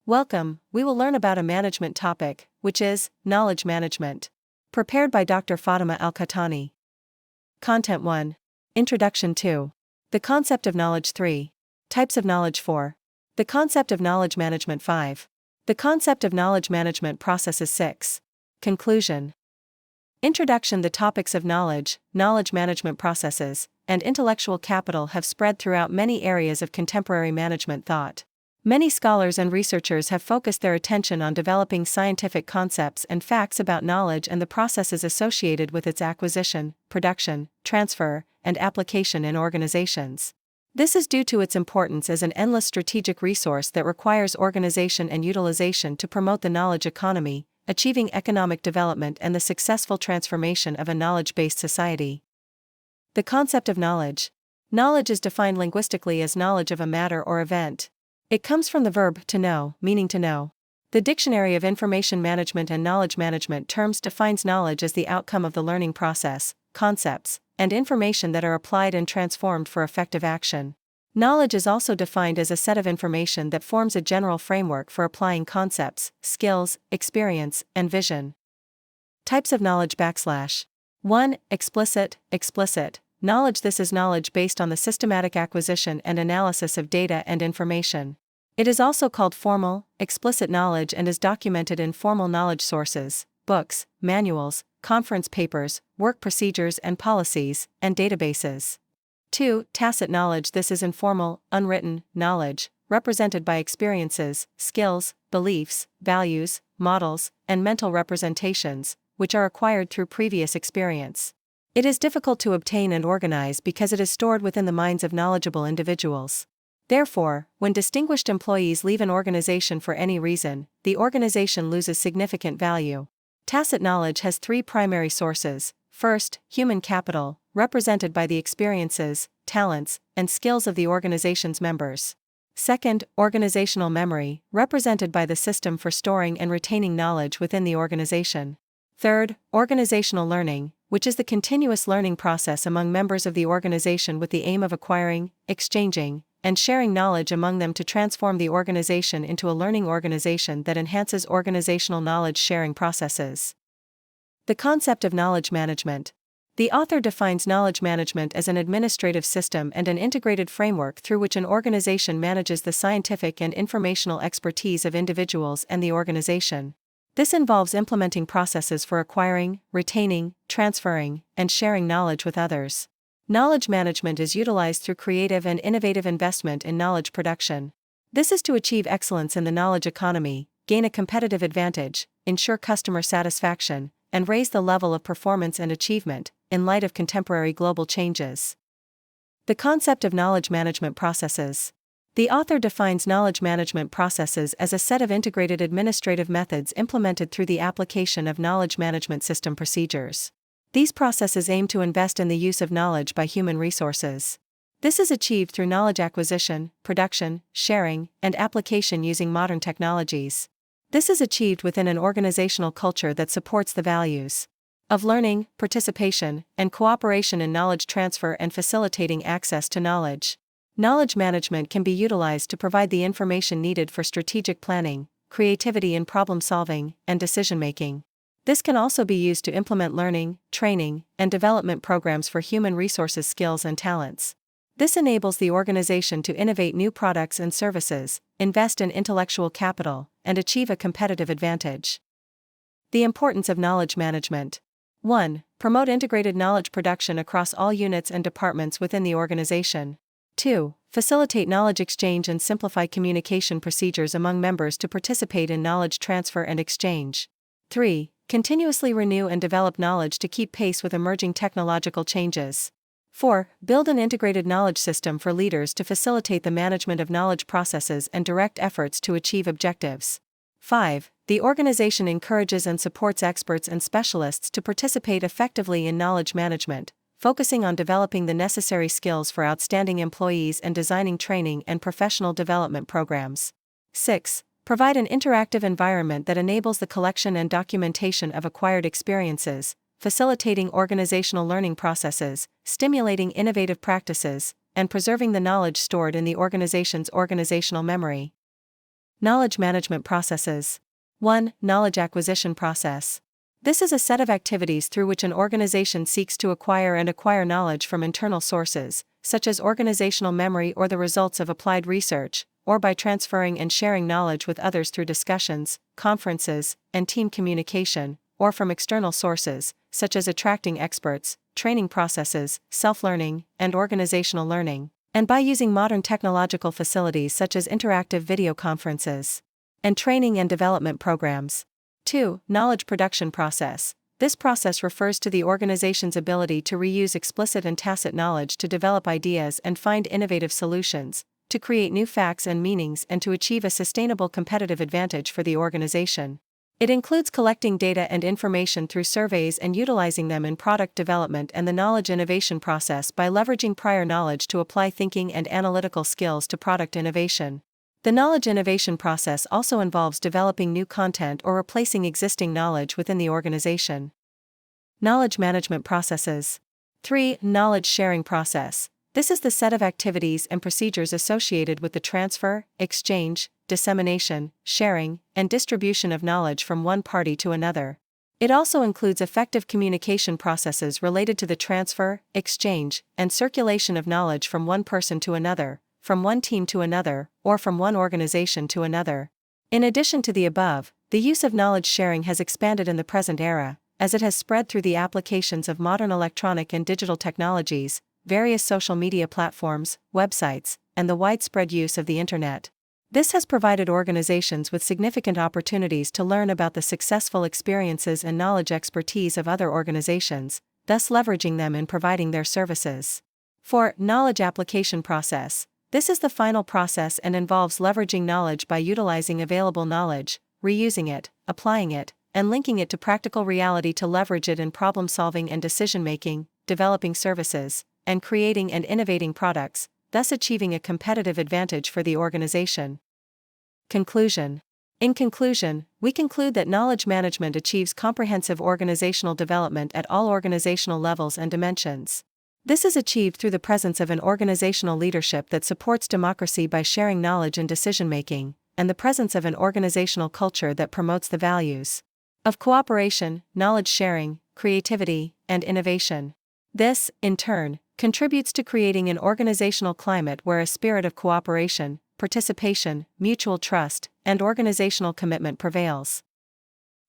Welcome, we will learn about a management topic, which is knowledge management. Prepared by Dr. Fatima Al-Khattani. Content 1. Introduction 2. The concept of knowledge 3. Types of knowledge 4. The concept of knowledge management 5. The concept of knowledge management processes 6. Conclusion. Introduction. The topics of knowledge, knowledge management processes, and intellectual capital have spread throughout many areas of contemporary management thought. Many scholars and researchers have focused their attention on developing scientific concepts and facts about knowledge and the processes associated with its acquisition, production, transfer, and application in organizations. This is due to its importance as an endless strategic resource that requires organization and utilization to promote the knowledge economy, achieving economic development and the successful transformation of a knowledge-based society. The concept of knowledge. Knowledge is defined linguistically as knowledge of a matter or event. It comes from the verb to know, meaning to know. The Dictionary of Information Management and Knowledge Management terms defines knowledge as the outcome of the learning process, concepts, and information that are applied and transformed for effective action. Knowledge is also defined as a set of information that forms a general framework for applying concepts, skills, experience, and vision. Types of knowledge. 1. Explicit knowledge. This is knowledge based on the systematic acquisition and analysis of data and information. It is also called formal, explicit knowledge and is documented in formal knowledge sources, books, manuals, conference papers, work procedures and policies, and databases. 2. Tacit knowledge. This is informal, unwritten knowledge, represented by experiences, skills, beliefs, values, models, and mental representations, which are acquired through previous experience. It is difficult to obtain and organize because it is stored within the minds of knowledgeable individuals. Therefore, when distinguished employees leave an organization for any reason, the organization loses significant value. Tacit knowledge has 3 primary sources. First, human capital, represented by the experiences, talents, and skills of the organization's members. Second, organizational memory, represented by the system for storing and retaining knowledge within the organization. Third, organizational learning, which is the continuous learning process among members of the organization with the aim of acquiring, exchanging, and sharing knowledge among them to transform the organization into a learning organization that enhances organizational knowledge sharing processes. The concept of knowledge management. The author defines knowledge management as an administrative system and an integrated framework through which an organization manages the scientific and informational expertise of individuals and the organization. This involves implementing processes for acquiring, retaining, transferring, and sharing knowledge with others. Knowledge management is utilized through creative and innovative investment in knowledge production. This is to achieve excellence in the knowledge economy, gain a competitive advantage, ensure customer satisfaction, and raise the level of performance and achievement, in light of contemporary global changes. The concept of knowledge management processes. The author defines knowledge management processes as a set of integrated administrative methods implemented through the application of knowledge management system procedures. These processes aim to invest in the use of knowledge by human resources. This is achieved through knowledge acquisition, production, sharing, and application using modern technologies. This is achieved within an organizational culture that supports the values of learning, participation, and cooperation in knowledge transfer and facilitating access to knowledge. Knowledge management can be utilized to provide the information needed for strategic planning, creativity in problem solving, and decision making. This can also be used to implement learning, training, and development programs for human resources skills and talents. This enables the organization to innovate new products and services, invest in intellectual capital, and achieve a competitive advantage. The importance of knowledge management. 1. Promote integrated knowledge production across all units and departments within the organization. 2. Facilitate knowledge exchange and simplify communication procedures among members to participate in knowledge transfer and exchange. 3. Continuously renew and develop knowledge to keep pace with emerging technological changes. 4. Build an integrated knowledge system for leaders to facilitate the management of knowledge processes and direct efforts to achieve objectives. 5. The organization encourages and supports experts and specialists to participate effectively in knowledge management, focusing on developing the necessary skills for outstanding employees and designing training and professional development programs. 6. Provide an interactive environment that enables the collection and documentation of acquired experiences, facilitating organizational learning processes, stimulating innovative practices, and preserving the knowledge stored in the organization's organizational memory. Knowledge management processes. 1. Knowledge acquisition process. This is a set of activities through which an organization seeks to acquire knowledge from internal sources, such as organizational memory or the results of applied research, or by transferring and sharing knowledge with others through discussions, conferences, and team communication, or from external sources, such as attracting experts, training processes, self-learning, and organizational learning, and by using modern technological facilities such as interactive video conferences and training and development programs. 2. Knowledge production process. This process refers to the organization's ability to reuse explicit and tacit knowledge to develop ideas and find innovative solutions, to create new facts and meanings, and to achieve a sustainable competitive advantage for the organization. It includes collecting data and information through surveys and utilizing them in product development and the knowledge innovation process by leveraging prior knowledge to apply thinking and analytical skills to product innovation. The knowledge innovation process also involves developing new content or replacing existing knowledge within the organization. Knowledge management processes. 3. Knowledge sharing process. This is the set of activities and procedures associated with the transfer, exchange, dissemination, sharing, and distribution of knowledge from one party to another. It also includes effective communication processes related to the transfer, exchange, and circulation of knowledge from one person to another, from one team to another, or from one organization to another. In addition to the above, the use of knowledge sharing has expanded in the present era, as it has spread through the applications of modern electronic and digital technologies, various social media platforms, websites, and the widespread use of the Internet. This has provided organizations with significant opportunities to learn about the successful experiences and knowledge expertise of other organizations, thus leveraging them in providing their services. 4. Knowledge application process. This is the final process and involves leveraging knowledge by utilizing available knowledge, reusing it, applying it, and linking it to practical reality to leverage it in problem-solving and decision-making, developing services, and creating and innovating products, thus achieving a competitive advantage for the organization. Conclusion. In conclusion, we conclude that knowledge management achieves comprehensive organizational development at all organizational levels and dimensions. This is achieved through the presence of an organizational leadership that supports democracy by sharing knowledge and decision-making, and the presence of an organizational culture that promotes the values of cooperation, knowledge sharing, creativity, and innovation. This, in turn, contributes to creating an organizational climate where a spirit of cooperation, participation, mutual trust, and organizational commitment prevails.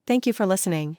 Thank you for listening.